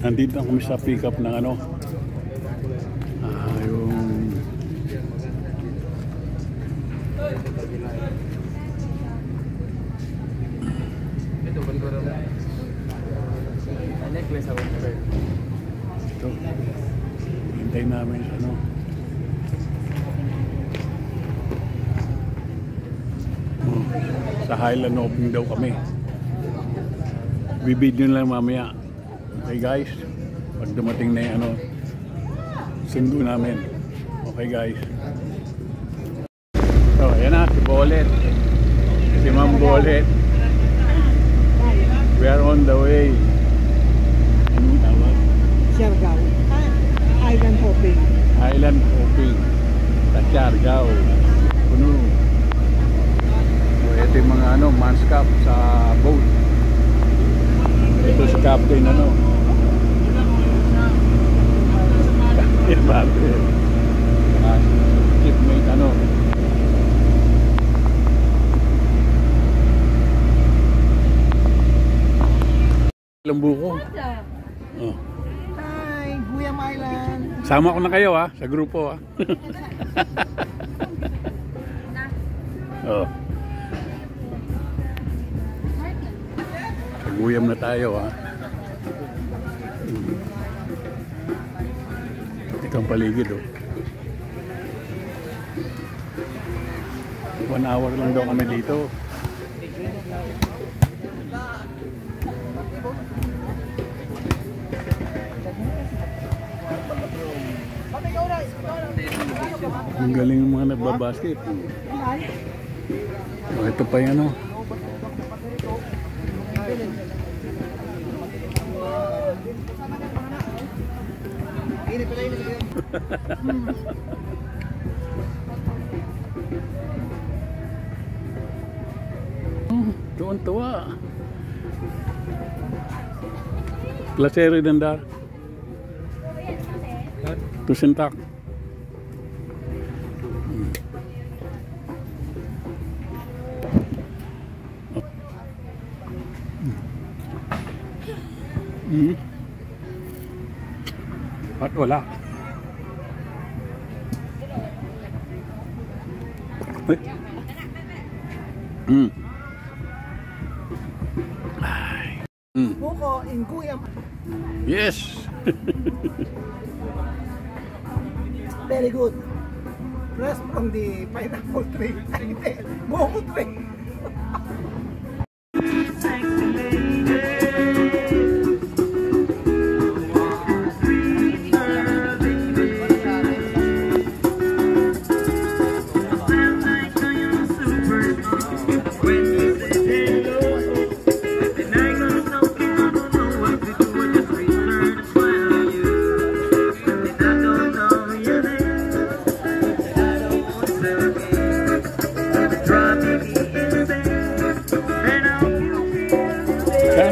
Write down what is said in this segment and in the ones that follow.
Nandito kami sa pick up ng ano, yung ito, hintay namin sa ano, sa Highland opening daw kami. Bibidyo lang mamaya. Okay guys, pag dumating na yung ano, sundo namin. Okay guys. So ayan na, si Bolet, si Ma'am Bolet. We are on the way. Anong tawag? Siargao. Island hopping. Island hopping sa Siargao. Puno. So ito yung mga ano, manskap sa boat. Ito si Captain ano. Captain Barber. Shipmate ano. Ilang buko. Oh. Hi, Guyam Island. Sama ko na kayo ha, sa grupo ha. Oh. Guyam na tayo ha. Ito ang paligid oh. 1 hour lang daw kami dito. Ang galing ng mga nagbabasket. Oh, ito pa yan oh. Tuwan-tuwa. Klasero din dar. Tusintak. At wala. Buko in Guyam. Yes. Very good. Rest from the pineapple tree. Buko tree.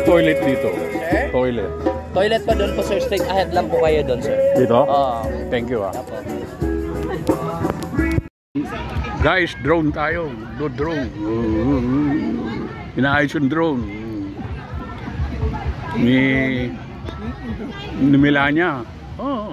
Toilet dito. Sir? Toilet. Toilet pa doon po sir, straight ahead lang po kayo doon sir. Dito? Oo. Thank you ah. Apo. Guys, drone tayo. Do drone. Inaayos yung drone. Ni Melania. Oh.